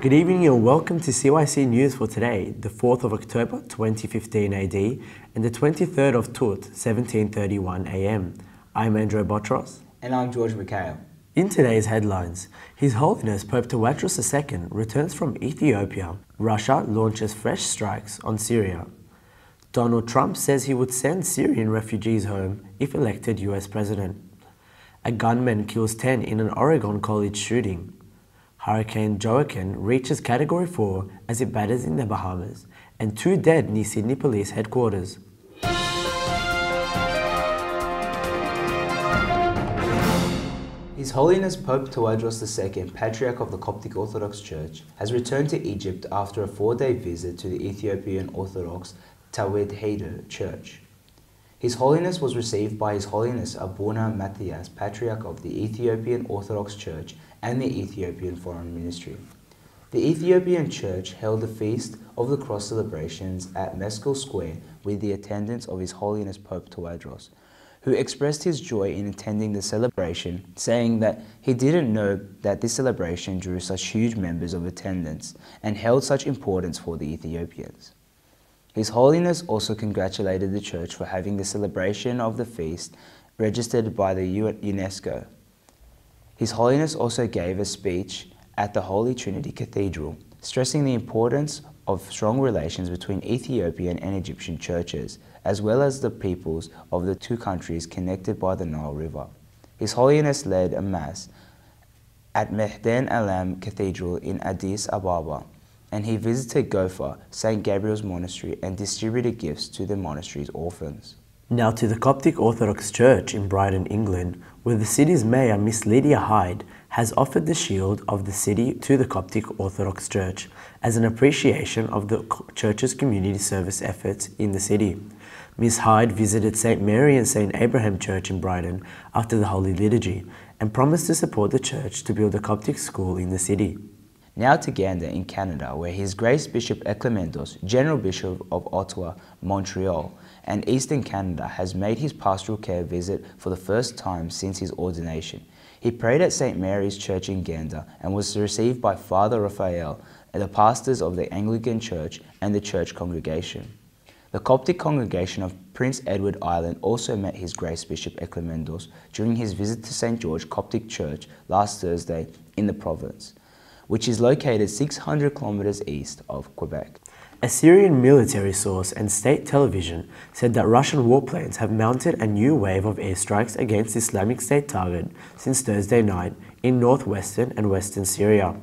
Good evening and welcome to CYC News for today, the 4th of October 2015 AD and the 23rd of Tut 1731 AM. I'm Andrew Botros. And I'm George Mikhail. In today's headlines, His Holiness Pope Tawadros II returns from Ethiopia. Russia launches fresh strikes on Syria. Donald Trump says he would send Syrian refugees home if elected US President. A gunman kills 10 in an Oregon college shooting. Hurricane Joaquin reaches Category 4 as it batters in the Bahamas, and 2 dead near Sydney Police Headquarters. His Holiness Pope Tawadros II, Patriarch of the Coptic Orthodox Church, has returned to Egypt after a 4-day visit to the Ethiopian Orthodox Tewahedo Church. His Holiness was received by His Holiness Abuna Matthias, Patriarch of the Ethiopian Orthodox Church and the Ethiopian Foreign Ministry. The Ethiopian Church held the Feast of the Cross celebrations at Meskel Square with the attendance of His Holiness Pope Tawadros, who expressed his joy in attending the celebration, saying that he didn't know that this celebration drew such huge numbers of attendance and held such importance for the Ethiopians. His Holiness also congratulated the Church for having the celebration of the feast registered by the UNESCO. His Holiness also gave a speech at the Holy Trinity Cathedral, stressing the importance of strong relations between Ethiopian and Egyptian churches, as well as the peoples of the two countries connected by the Nile River. His Holiness led a Mass at Mehden Alam Cathedral in Addis Ababa, and he visited Gofa, St. Gabriel's Monastery, and distributed gifts to the monastery's orphans. Now to the Coptic Orthodox Church in Brighton, England, where the city's mayor, Miss Lydia Hyde, has offered the shield of the city to the Coptic Orthodox Church as an appreciation of the church's community service efforts in the city. Miss Hyde visited St. Mary and St. Abraham Church in Brighton after the Holy Liturgy and promised to support the church to build a Coptic school in the city. Now to Gander in Canada, where His Grace Bishop Eklementos, General Bishop of Ottawa, Montreal, and Eastern Canada, has made his pastoral care visit for the first time since his ordination. He prayed at St. Mary's Church in Gander and was received by Father Raphael and the pastors of the Anglican Church and the church congregation. The Coptic congregation of Prince Edward Island also met His Grace Bishop Eklementos during his visit to St. George Coptic Church last Thursday in the province, which is located 600 kilometers east of Quebec. A Syrian military source and state television said that Russian warplanes have mounted a new wave of airstrikes against Islamic State target since Thursday night in northwestern and western Syria.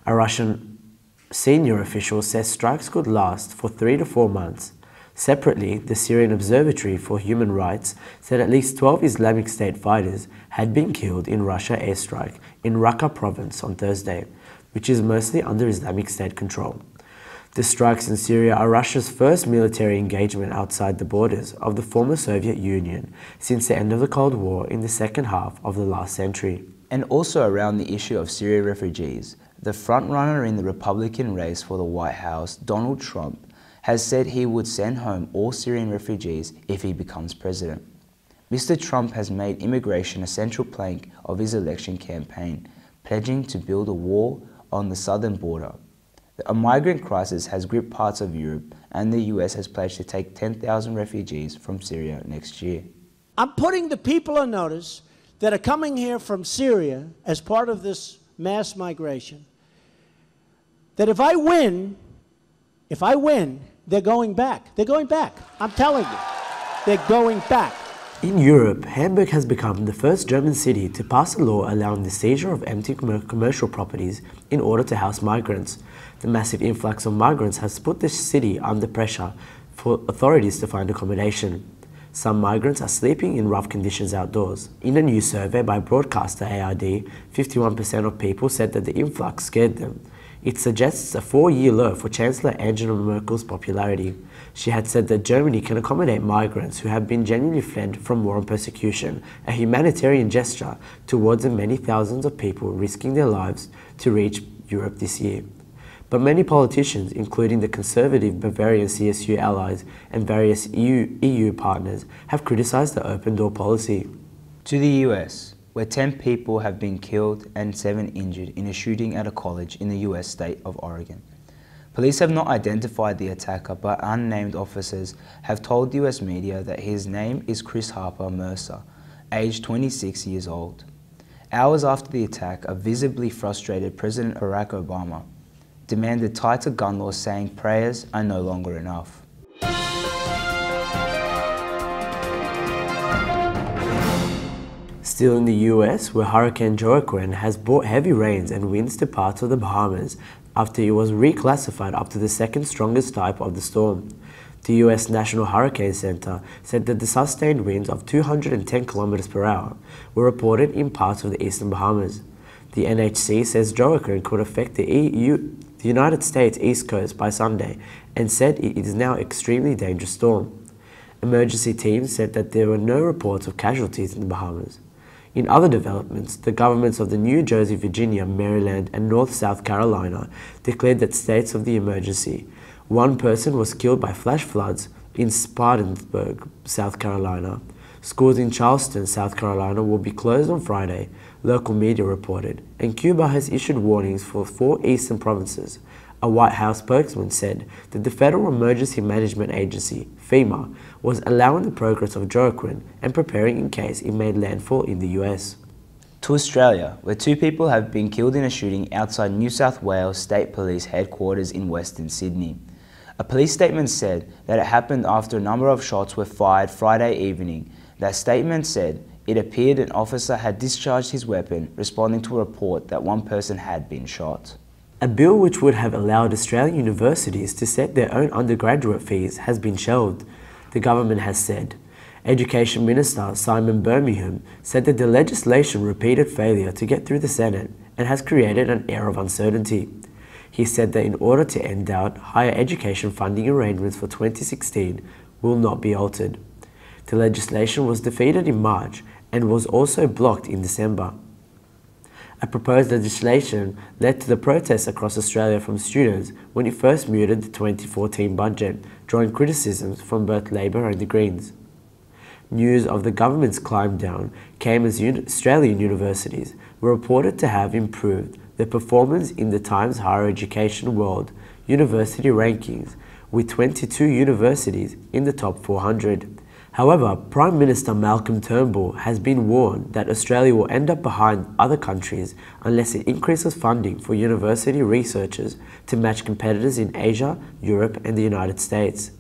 A Russian senior official says strikes could last for 3 to 4 months. Separately, the Syrian Observatory for Human Rights said at least 12 Islamic State fighters had been killed in Russia airstrike in Raqqa province on Thursday, which is mostly under Islamic State control. The strikes in Syria are Russia's first military engagement outside the borders of the former Soviet Union since the end of the Cold War in the second half of the last century. And also around the issue of Syrian refugees, the frontrunner in the Republican race for the White House, Donald Trump, has said he would send home all Syrian refugees if he becomes president. Mr. Trump has made immigration a central plank of his election campaign, pledging to build a wall on the southern border. A migrant crisis has gripped parts of Europe, and the US has pledged to take 10,000 refugees from Syria next year. I'm putting the people on notice that are coming here from Syria as part of this mass migration, that if I win, they're going back. They're going back. I'm telling you, they're going back. In Europe, Hamburg has become the first German city to pass a law allowing the seizure of empty commercial properties in order to house migrants. The massive influx of migrants has put the city under pressure for authorities to find accommodation. Some migrants are sleeping in rough conditions outdoors. In a new survey by broadcaster ARD, 51% of people said that the influx scared them. It suggests a 4-year low for Chancellor Angela Merkel's popularity. She had said that Germany can accommodate migrants who have been genuinely fled from war and persecution, a humanitarian gesture towards the many thousands of people risking their lives to reach Europe this year. But many politicians, including the conservative Bavarian CSU allies and various EU partners, have criticized the open door policy. To the US, where 10 people have been killed and 7 injured in a shooting at a college in the US state of Oregon. Police have not identified the attacker, but unnamed officers have told US media that his name is Chris Harper Mercer, aged 26 years old. Hours after the attack, a visibly frustrated President Barack Obama demanded tighter gun laws, saying prayers are no longer enough. Still in the US, where Hurricane Joaquin has brought heavy rains and winds to parts of the Bahamas after it was reclassified up to the second strongest type of the storm. The US National Hurricane Center said that the sustained winds of 210 km per hour were reported in parts of the eastern Bahamas. The NHC says Joaquin could affect the United States East Coast by Sunday and said it is now an extremely dangerous storm. Emergency teams said that there were no reports of casualties in the Bahamas. In other developments, the governments of the New Jersey, Virginia, Maryland, and North South Carolina declared that states of the emergency. One person was killed by flash floods in Spartanburg, South Carolina. Schools in Charleston, South Carolina will be closed on Friday, local media reported, and Cuba has issued warnings for 4 eastern provinces. A White House spokesman said that the Federal Emergency Management Agency, FEMA, was allowing the progress of Joaquin and preparing in case it made landfall in the US. To Australia, where 2 people have been killed in a shooting outside New South Wales State Police headquarters in Western Sydney. A police statement said that it happened after a number of shots were fired Friday evening. That statement said it appeared an officer had discharged his weapon, responding to a report that one person had been shot. A bill which would have allowed Australian universities to set their own undergraduate fees has been shelved, the government has said. Education Minister Simon Birmingham said that the legislation repeated failure to get through the Senate and has created an air of uncertainty. He said that in order to end doubt, higher education funding arrangements for 2016 will not be altered. The legislation was defeated in March and was also blocked in December. A proposed legislation led to the protests across Australia from students when it first mooted the 2014 budget, drawing criticisms from both Labor and the Greens. News of the government's climb down came as Australian universities were reported to have improved their performance in the Times Higher Education World University Rankings, with 22 universities in the top 400. However, Prime Minister Malcolm Turnbull has been warned that Australia will end up behind other countries unless it increases funding for university researchers to match competitors in Asia, Europe, and the United States.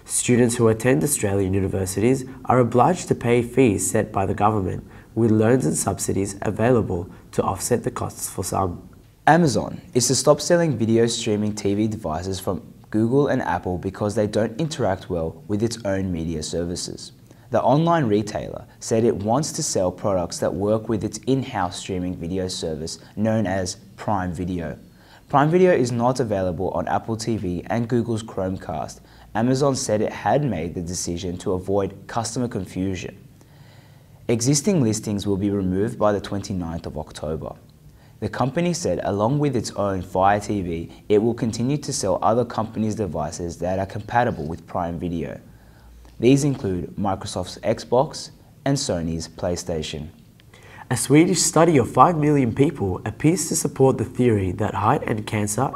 Students who attend Australian universities are obliged to pay fees set by the government, with loans and subsidies available to offset the costs for some. Amazon is to stop selling video streaming TV devices from Google and Apple because they don't interact well with its own media services. The online retailer said it wants to sell products that work with its in-house streaming video service known as Prime Video. Prime Video is not available on Apple TV and Google's Chromecast. Amazon said it had made the decision to avoid customer confusion. Existing listings will be removed by the 29th of October. The company said along with its own Fire TV, it will continue to sell other companies' devices that are compatible with Prime Video. These include Microsoft's Xbox and Sony's PlayStation. A Swedish study of 5 million people appears to support the theory that height and cancer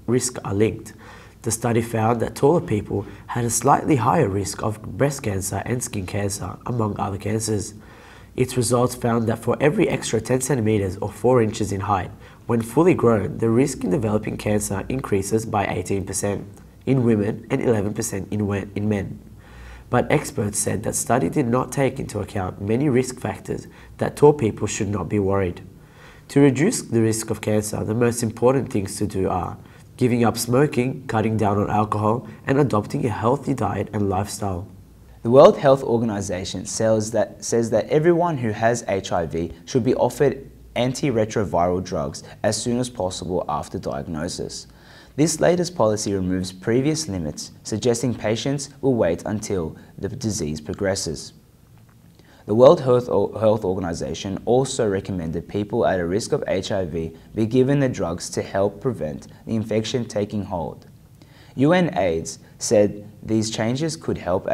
risk are linked. The study found that taller people had a slightly higher risk of breast cancer and skin cancer, among other cancers. Its results found that for every extra 10 centimeters or 4 inches in height, when fully grown, the risk in developing cancer increases by 18% in women and 11% in men. But experts said that study did not take into account many risk factors that tall people should not be worried. To reduce the risk of cancer, the most important things to do are giving up smoking, cutting down on alcohol, and adopting a healthy diet and lifestyle. The World Health Organization says that everyone who has HIV should be offered antiretroviral drugs as soon as possible after diagnosis. This latest policy removes previous limits, suggesting patients will wait until the disease progresses. The World Health Organization also recommended people at a risk of HIV be given the drugs to help prevent the infection taking hold. UNAIDS said these changes could help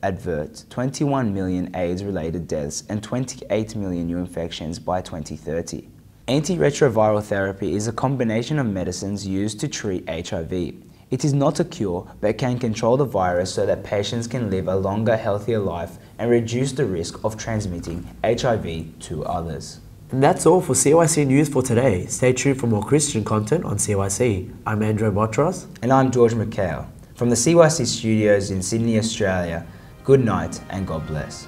avert 21 million AIDS-related deaths and 28 million new infections by 2030. Antiretroviral therapy is a combination of medicines used to treat HIV. It is not a cure, but can control the virus so that patients can live a longer, healthier life and reduce the risk of transmitting HIV to others. And that's all for CYC News for today. Stay tuned for more Christian content on CYC. I'm Andrew Botros. And I'm George McHale. From the CYC studios in Sydney, Australia, good night and God bless.